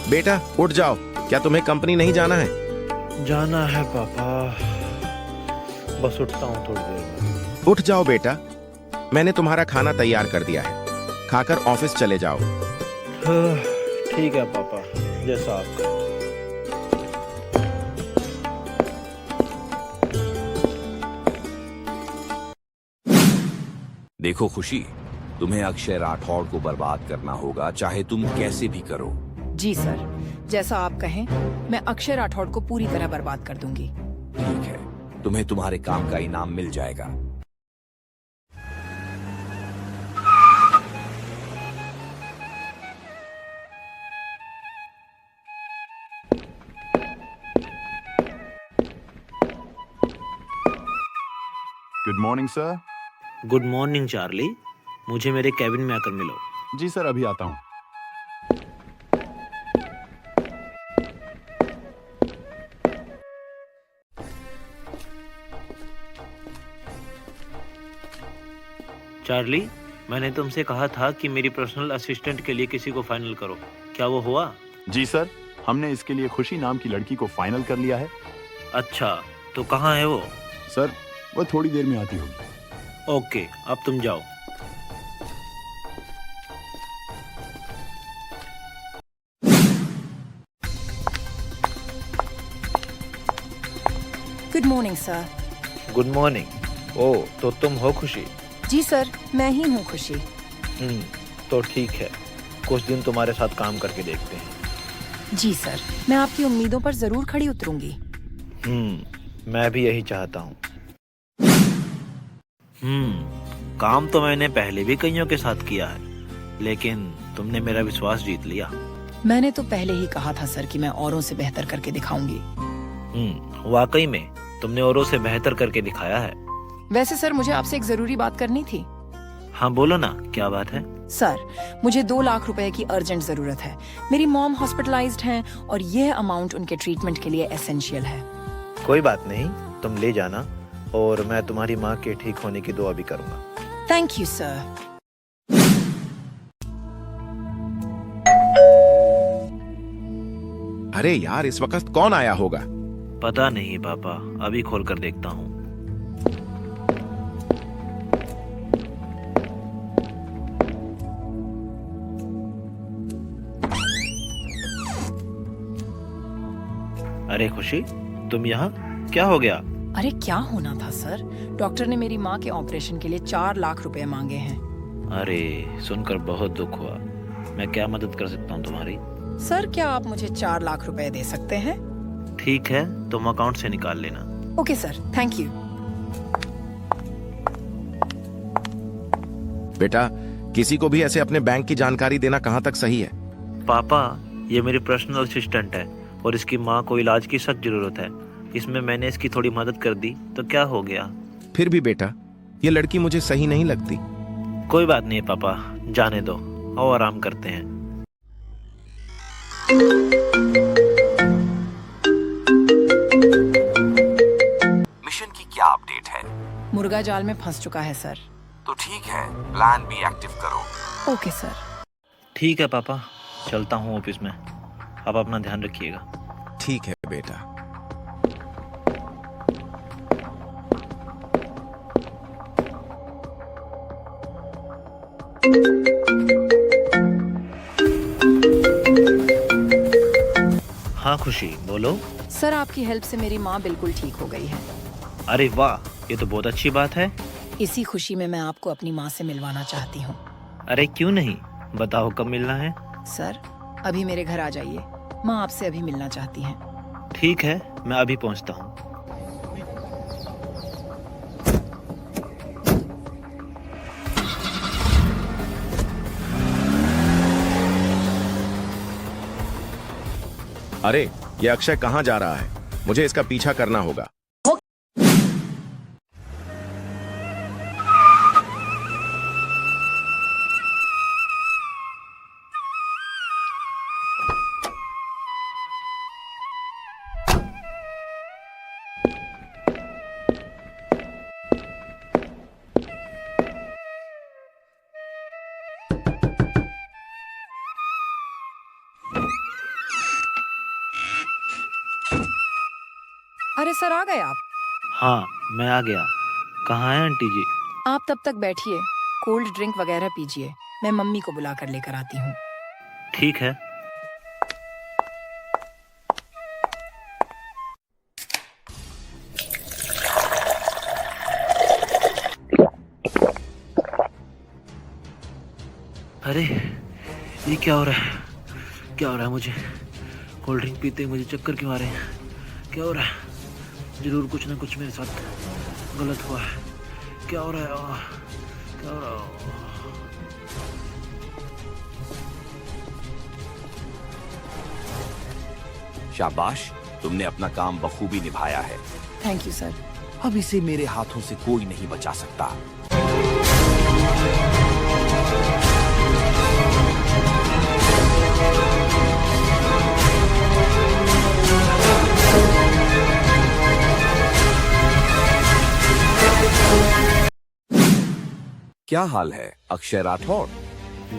बेटा उठ जाओ, क्या तुम्हें कंपनी नहीं जाना है? जाना है पापा, बस उठता हूँ थोड़ी देर में। उठ जाओ बेटा, मैंने तुम्हारा खाना तैयार कर दिया है, खाकर ऑफिस चले जाओ। ठीक है पापा, जैसा आप कहें। देखो खुशी, तुम्हें अक्षय राठौड़ को बर्बाद करना होगा, चाहे तुम कैसे भी करो। जी सर, जैसा आप कहें, मैं अक्षय राठौड़ को पूरी तरह बर्बाद कर दूंगी। ठीक है, तुम्हें तुम्हारे काम का इनाम मिल जाएगा। Good morning sir. Good morning Charlie, मुझे मेरे कैबिन में आकर मिलो। जी सर, अभी आता हूँ। चार्ली, मैंने तुमसे कहा था कि मेरी पर्सनल असिस्टेंट के लिए किसी को फाइनल करो, क्या वो हुआ? जी सर, हमने इसके लिए खुशी नाम की लड़की को फाइनल कर लिया है। अच्छा, तो कहाँ है वो? सर, वो थोड़ी देर में आती होगी। ओके, अब तुम जाओ। Good morning sir. Good morning. Oh, तो तुम हो खुशी? जी सर, मैं ही हूँ खुशी। तो ठीक है, कुछ दिन तुम्हारे साथ काम करके देखते हैं। जी सर, मैं आपकी उम्मीदों पर जरूर खड़ी उतरूंगी। मैं भी यही चाहता हूँ। काम तो मैंने पहले भी कईयों के साथ किया है, लेकिन तुमने मेरा विश्वास जीत लिया। मैंने तो पहले ही कहा था सर कि मैं औरों से बेहतर करके दिखाऊंगी। वाकई में तुमने औरों से बेहतर करके दिखाया है। वैसे सर, मुझे आपसे एक जरूरी बात करनी थी। हाँ बोलो ना, क्या बात है? सर, मुझे 2 लाख रुपए की अर्जेंट जरूरत है। मेरी मॉम हॉस्पिटलाइज्ड हैं और यह अमाउंट उनके ट्रीटमेंट के लिए एसेंशियल है। कोई बात नहीं, तुम ले जाना और मैं तुम्हारी माँ के ठीक होने की दुआ भी करूँगा। Thank you sir. अरे यार, इस वक्त कौन आया होगा? पता नहीं पापा, अभी खोल कर देखता हूँ। अरे खुशी, तुम यहाँ? क्या हो गया? अरे क्या होना था सर, डॉक्टर ने मेरी माँ के ऑपरेशन के लिए 4 लाख रुपए मांगे हैं। अरे सुनकर बहुत दुख हुआ। मैं क्या मदद कर सकता हूँ तुम्हारी? सर, क्या आप मुझे 4 लाख रुपए दे सकते हैं? ठीक है, तुम अकाउंट से निकाल लेना। Okay sir, thank you. बेटा, किसी को भी ऐसे अपने बैंक की जानकारी देना कहाँ तक सही है? पापा, ये मेरी पर्सनल असिस्टेंट है और इसकी माँ को इलाज की सख्त जरूरत है। इसमें मैंने इसकी थोड़ी मदद कर दी तो क्या हो गया? फिर भी बेटा, ये लड़की मुझे सही नहीं लगती। कोई बात नहीं पापा, जाने दो, आओ आराम करते हैं। मिशन की क्या अपडेट है? मुर्गा जाल में फंस चुका है सर। तो ठीक है, प्लान बी एक्टिव करो। Okay sir. ठीक है पापा, चलता हूँ ऑफिस में। आप अपना ध्यान रखिएगा। ठीक है बेटा। हाँ खुशी, बोलो। सर, आपकी हेल्प से मेरी माँ बिल्कुल ठीक हो गई है। अरे वाह, ये तो बहुत अच्छी बात है। इसी खुशी में मैं आपको अपनी माँ से मिलवाना चाहती हूँ। अरे क्यों नहीं, बताओ कब मिलना है? सर, अभी मेरे घर आ जाइए, माँ आपसे अभी मिलना चाहती हैं। ठीक है, मैं अभी पहुँचता हूँ। अरे, ये अक्षय कहाँ जा रहा है? मुझे इसका पीछा करना होगा। सर आ गए आप? हाँ, मैं आ गया। कहाँ है आंटी जी? आप तब तक बैठिए, कोल्ड ड्रिंक वगैरह पीजिए, मैं मम्मी को बुला कर लेकर आती हूँ। ठीक है। अरे ये क्या हो रहा है? क्या हो रहा है मुझे? कोल्ड ड्रिंक पीते ही मुझे चक्कर क्यों आ रहे हैं? क्या हो रहा है? जरूर कुछ ना कुछ मेरे साथ गलत हुआ है। क्या हो रहा है? क्या हो रहा है? शाबाश, तुमने अपना काम बखूबी निभाया है। Thank you sir. अब इसे मेरे हाथों से कोई नहीं बचा सकता। क्या हाल है अक्षय राठौड़?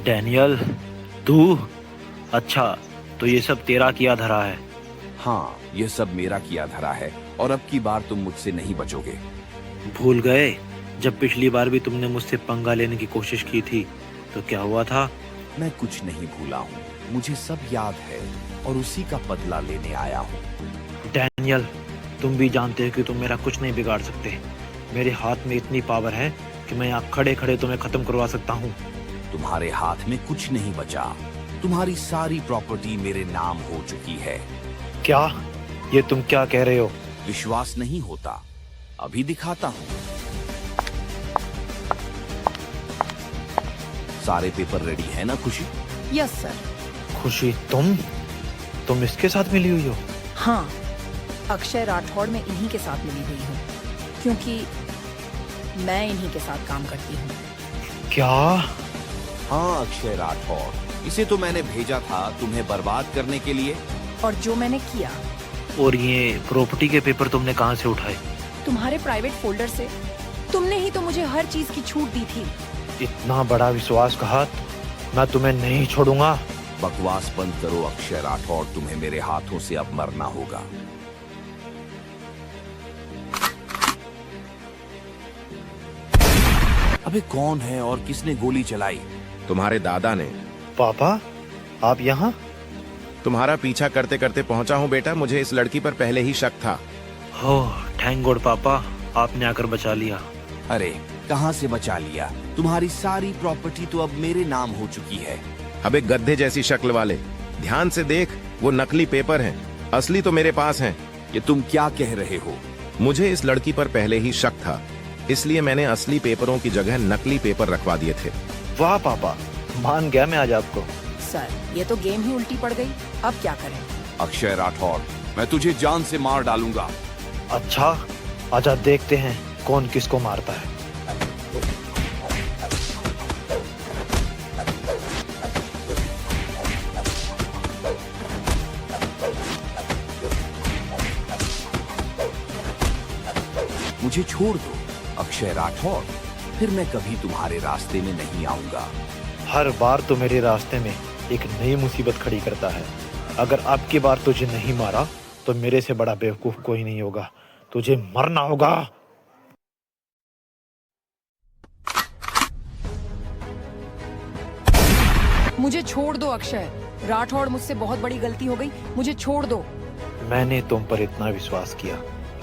डैनियल, तू? अच्छा, तो ये सब तेरा किया धरा है। हाँ, यह सब मेरा किया धरा है और अब की बार तुम मुझसे नहीं बचोगे। भूल गए जब पिछली बार भी तुमने मुझसे पंगा लेने की कोशिश की थी तो क्या हुआ था? मैं कुछ नहीं भूला हूँ, मुझे सब याद है और उसी का बदला लेने आया हूँ। डैनियल, तुम भी जानते हो कि तुम मेरा कुछ नहीं बिगाड़ सकते। मेरे हाथ में इतनी पावर है कि मैं यहाँ खड़े खड़े तुम्हें खत्म करवा सकता हूँ। तुम्हारे हाथ में कुछ नहीं बचा, तुम्हारी सारी प्रॉपर्टी मेरे नाम हो चुकी है। क्या? ये तुम क्या कह रहे हो? विश्वास नहीं होता? अभी दिखाता हूँ। सारे पेपर रेडी है ना खुशी? Yes sir. खुशी, तुम इसके साथ मिली हुई हो? हाँ, अक्षय राठौड़ में इन्हीं के साथ मिली हुई हूँ, क्योंकि मैं इन्हीं के साथ काम करती हूँ। क्या? हाँ अक्षय राठौड़, इसे तो मैंने भेजा था तुम्हें बर्बाद करने के लिए। और जो मैंने किया। और ये प्रॉपर्टी के पेपर तुमने कहाँ से उठाए? तुम्हारे प्राइवेट फोल्डर से। तुमने ही तो मुझे हर चीज की छूट दी थी। इतना बड़ा विश्वासघात, मैं तुम्हें नहीं छोड़ूंगा। बकवास बंद करो अक्षय राठौड़, तुम्हें मेरे हाथों से अब मरना होगा। अबे कौन है और किसने गोली चलाई? तुम्हारे दादा ने। पापा, आप यहाँ? तुम्हारा पीछा करते करते पहुंचा हूँ बेटा, मुझे इस लड़की पर पहले ही शक था। हो, थैंक गॉड पापा, आपने आकर बचा लिया। अरे कहाँ से बचा लिया? तुम्हारी सारी प्रॉपर्टी तो अब मेरे नाम हो चुकी है। अबे गधे जैसी शक्ल वाले, ध्यान से देख, वो नकली पेपर हैं, असली तो मेरे पास हैं। ये तुम क्या कह रहे हो? मुझे इस लड़की पर पहले ही शक था, इसलिए मैंने असली पेपरों की जगह नकली पेपर रखवा दिए थे। वाह पापा, मान गया मैं आज आपको। सर, ये तो गेम ही उल्टी पड़ गई। अब क्या करें? अक्षय राठौड़, मैं तुझे जान से मार डालूंगा। अच्छा, आजा देखते हैं कौन किसको मारता है। मुझे छोड़ दो अक्षय राठौड़, फिर मैं कभी तुम्हारे रास्ते में नहीं आऊंगा। हर बार तो मेरे रास्ते में एक नई मुसीबत खड़ी करता है। अगर अब की बार तुझे नहीं मारा तो मेरे से बड़ा बेवकूफ कोई नहीं होगा। तुझे मरना होगा। मुझे छोड़ दो अक्षय राठौड़, मुझसे बहुत बड़ी गलती हो गई, मुझे छोड़ दो। मैंने तुम पर इतना विश्वास किया,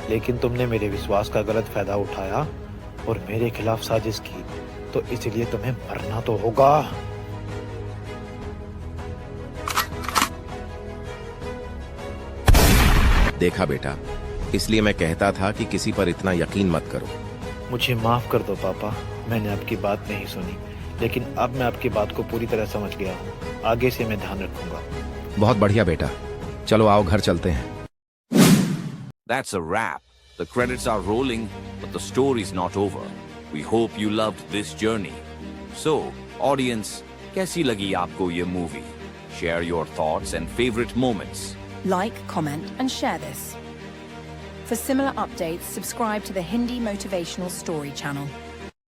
लेकिन तुमने मेरे विश्वास का गलत फायदा उठाया और मेरे खिलाफ साजिश की, तो इसलिए तुम्हें मरना तो होगा। देखा बेटा, इसलिए मैं कहता था कि किसी पर इतना यकीन मत करो। मुझे माफ कर दो पापा, मैंने आपकी बात नहीं सुनी, लेकिन अब मैं आपकी बात को पूरी तरह समझ गया हूँ। आगे से मैं ध्यान रखूंगा। बहुत बढ़िया बेटा, चलो आओ घर चलते हैं। That's a wrap. The credits are rolling, but the story's not over. We hope you loved this journey. So, audience, कैसी लगी आपको ये movie? Share your thoughts and favorite moments. Like, comment and share this. For similar updates, subscribe to the Hindi Motivational Story channel.